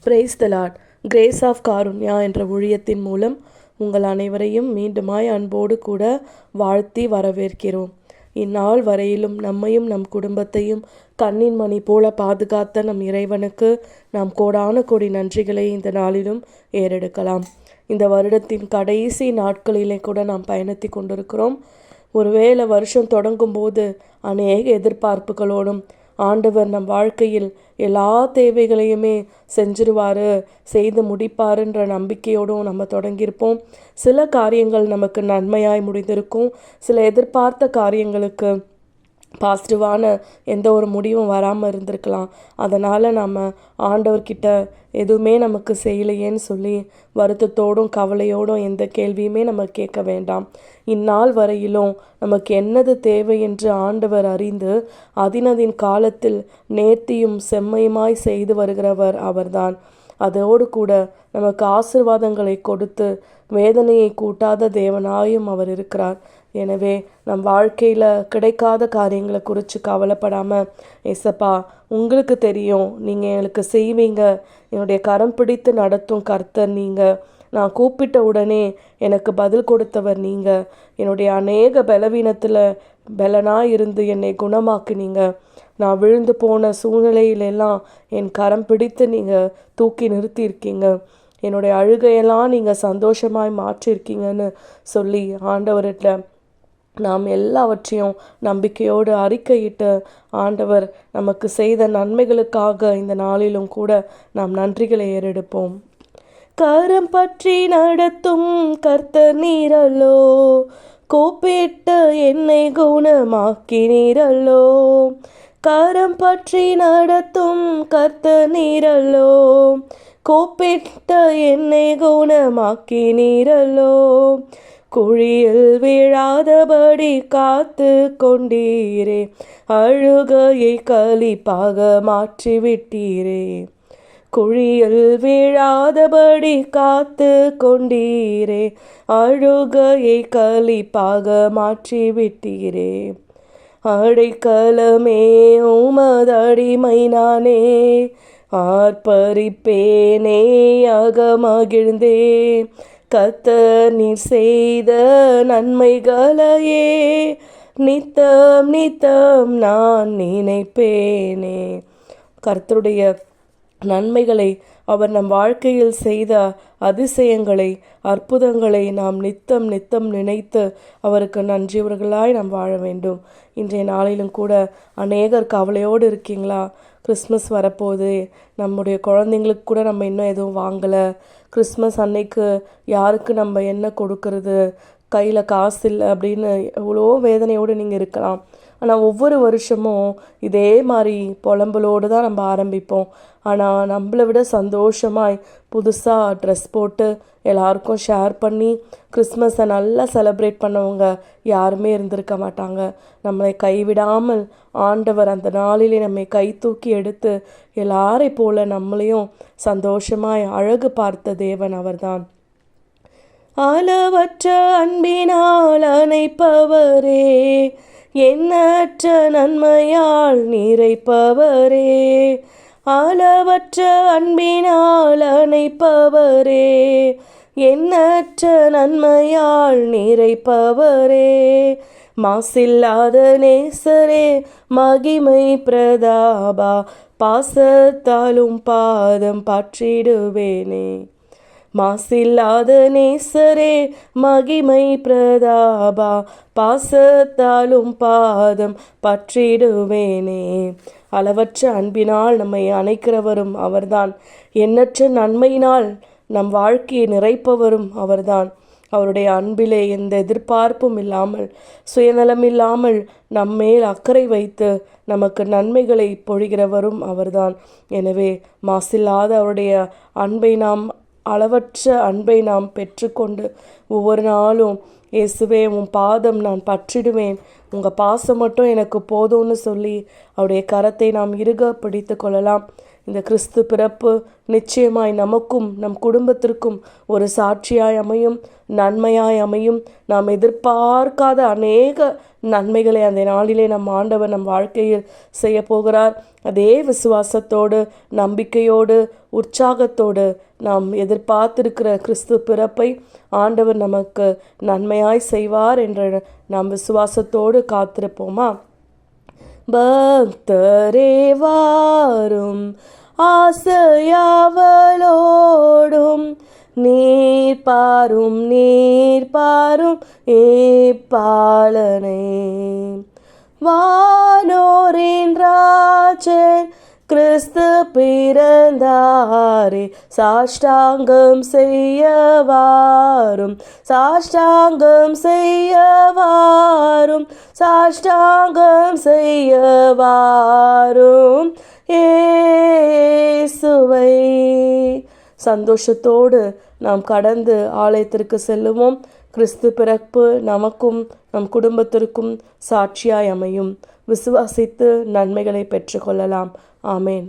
Price the Lord. Grace of Karunya என்ற ஊழியத்தின் மூலம் உங்கள் அனைவரையும் மீண்டுமாய் அன்போடு கூட வாழ்த்தி வரவேற்கிறோம். இந்நாள் வரையிலும் நம்மையும் நம் குடும்பத்தையும் கண்ணின் மணி போல பாதுகாத்த நம் இறைவனுக்கு நாம் கோடான கோடி நன்றிகளை இந்த நாளிலும் ஏறெடுக்கலாம். இந்த வருடத்தின் கடைசி நாட்களிலே கூட நாம் பயணித்து கொண்டிருக்கிறோம். ஒருவேளை வருஷம் தொடங்கும் போது அநேக எதிர்பார்ப்புகளோடும் ஆண்டவர் நம் வாழ்க்கையில் எல்லா தேவைகளையுமே செஞ்சிருவார், செய்து முடிப்பாருன்ற நம்பிக்கையோடும் நம்ம தொடங்கியிருப்போம். சில காரியங்கள் நமக்கு நன்மையாய் முடிந்திருக்கும். சில எதிர்பார்த்த காரியங்களுக்கு பாசிட்டிவான எந்த ஒரு முடிவும் வராமல் இருந்திருக்கலாம். அதனால் நம்ம ஆண்டவர்கிட்ட எதுவுமே நமக்கு செய்யலையேன்னு சொல்லி வருத்தத்தோடும் கவலையோடும் எந்த கேள்வியுமே நம்ம கேட்க வேண்டாம். இந்நாள் வரையிலும் நமக்கு என்னது தேவை என்று ஆண்டவர் அறிந்து அதினதின் காலத்தில் நேர்த்தியும் செம்மையுமாய் செய்து வருகிறவர் அவர்தான். அதோடு கூட நமக்கு ஆசீர்வாதங்களை கொடுத்து வேதனையை கூட்டாத தேவனாயும் அவர் இருக்கிறார். எனவே நம் வாழ்க்கையில் கிடைக்காத காரியங்களை குறித்து கவலைப்படாமல், ஏசப்பா உங்களுக்கு தெரியும், நீங்கள் எனக்கு செய்வீங்க, என்னுடைய கரம் பிடித்து நடத்தும் கர்த்தர் நீங்கள், நான் கூப்பிட்ட உடனே எனக்கு பதில் கொடுத்தவர் நீங்கள், என்னுடைய அநேக பலவீனத்தில் பலனாக இருந்து என்னை குணமாக்குனீங்க, நான் விழுந்து போன சூழ்நிலையிலெல்லாம் என் கரம் பிடித்து நீங்கள் தூக்கி நிறுத்தியிருக்கீங்க, என்னுடைய அழுகையெல்லாம் நீங்கள் சந்தோஷமாய் மாற்றிருக்கீங்கன்னு சொல்லி ஆண்டவர்கிட்ட நாம் எல்லாவற்றையும் நம்பிக்கையோடு அறிக்கையிட்டு ஆண்டவர் நமக்கு செய்த நன்மைகளுக்காக இந்த நாளிலும் கூட நாம் நன்றிகளை ஏறெடுப்போம். கரம் பற்றி நடத்தும் கர்த்தர் நீரல்லோ, கூப்பிட்டு என்னை குணமாக்கினீரல்லோ. கரம் பற்றி நடத்தும் கர்த்தர் நீரல்லோ, கூப்பிட்டு என்னை குணமாக்கினீரல்லோ. குழியில் விழாதபடி காத்து கொண்டீரே, அழுகையை களிப்பாக மாற்றிவிட்டீரே. குழியில் விழாதபடி காத்து கொண்டீரே, அழுகையை களிப்பாக மாற்றிவிட்டீரே. அடைக்கலமே உமதடிமை நானே, ஆர்ப்பரிப்பேனே அகமகிழ்ந்தே. கர்த்தர் நீர் செய்த நன்மைகளையே நித்தம் நித்தம் நான் நினைப்பேனே. கர்த்தருடைய நன்மைகளை, அவர் நம் வாழ்க்கையில் செய்த அதிசயங்களை, அற்புதங்களை நாம் நித்தம் நித்தம் நினைத்து அவருக்கு நன்றியவர்களாய் நாம் வாழ வேண்டும். இன்றைய நாளிலும் கூட அநேகர் கவலையோடு இருக்கீங்களா? கிறிஸ்மஸ் வரப்போகுது, நம்முடைய குழந்தைங்களுக்கு கூட நம்ம இன்னும் எதுவும் வாங்கலை, கிறிஸ்மஸ் அன்னைக்கு யாருக்கு நம்ம என்ன கொடுக்கறது, கையில் காசு இல்லை அப்படின்னு எவ்வளோ வேதனையோடு நீங்கள் இருக்கலாம். ஆனால் ஒவ்வொரு வருஷமும் இதே மாதிரி புலம்பலோடு தான் நம்ம ஆரம்பிப்போம். ஆனால் நம்மளை விட சந்தோஷமாய் புதுசாக ட்ரெஸ் போட்டு எல்லாருக்கும் ஷேர் பண்ணி கிறிஸ்மஸை நல்லா செலிப்ரேட் பண்ணவங்க யாருமே இருந்திருக்க மாட்டாங்க. நம்மளை கைவிடாமல் ஆண்டவர் அந்த நாளிலே நம்மை கை தூக்கி எடுத்து எல்லாரை போல நம்மளையும் சந்தோஷமாய் அழகு பார்த்த தேவன் அவர்தான். அளவற்ற அன்பினால் அணைப்பவரே, எண்ணற்ற நன்மையால் நிறைப்பவரே. அளவற்ற அன்பினால் அணைப்பவரே, எண்ணற்ற நன்மையால் நிறைப்பவரே. மாசில்லாத நேசரே, மகிமை பிரதாபா, பாசத்தாலும் பாதம் பற்றிடுவேனே. மாசில்லாத நேசரே, மகிமை பிரதாபா, பாசத்தாலும் பாதம் பற்றிடுவேனே. அளவற்ற அன்பினால் நம்மை அணைக்கிறவரும் அவர்தான். எண்ணற்ற நன்மையினால் நம் வாழ்க்கையை நிறைப்பவரும் அவர்தான். அவருடைய அன்பிலே எந்த எதிர்பார்ப்பும் இல்லாமல், சுயநலம் இல்லாமல் நம்மேல் அக்கறை வைத்து நமக்கு நன்மைகளை பொழிகிறவரும் அவர்தான். எனவே மாசில்லாத அவருடைய அன்பை நாம், அளவற்ற அன்பை நாம் பெற்றுக்கொண்டு ஒவ்வொரு நாளும் இயேசுவே உன் பாதம் நான் பற்றிடுவேன், உங்கள் பாசம் மட்டும் எனக்கு போதும்னு சொல்லி அவருடைய கரத்தை நாம் இறுக பிடித்து கொள்ளலாம். இந்த கிறிஸ்து பிறப்பு நிச்சயமாய் நமக்கும் நம் குடும்பத்திற்கும் ஒரு சாட்சியாய் அமையும், நன்மையாய் அமையும். நாம் எதிர்பார்க்காத அநேக நன்மைகளை அந்த நாளிலே நம் ஆண்டவர் நம் வாழ்க்கையில் செய்ய போகிறார். அதே விசுவாசத்தோடு, நம்பிக்கையோடு, உற்சாகத்தோடு நாம் எதிர்பார்த்திருக்கிற கிறிஸ்து பிறப்பை ஆண்டவர் நமக்கு நன்மையாய் செய்வார் என்ற நாம் விசுவாசத்தோடு காத்திருப்போமா? பக்தரே வாரும், ஆசையாவலோடும், நீர் பாரும் ஏப்பாளனே. வானோரின் ராஜன் கிறிஸ்து பிறந்தாரே, சாஷ்டாங்கம் செய்யவாரும், சாஷ்டாங்கம் செய்யவாரும், சாஷ்டாங்கம் செய்யவாரும் இயேசுவை. சந்தோஷத்தோடு நாம் கடந்து ஆலயத்திற்கு செல்லுவோம். கிறிஸ்து பிறப்பு நமக்கும் நம் குடும்பத்திற்கும் சாட்சியாய் அமையும். விசுவாசித்து நன்மைகளை பெற்றுக்கொள்ளலாம். ஆமேன்.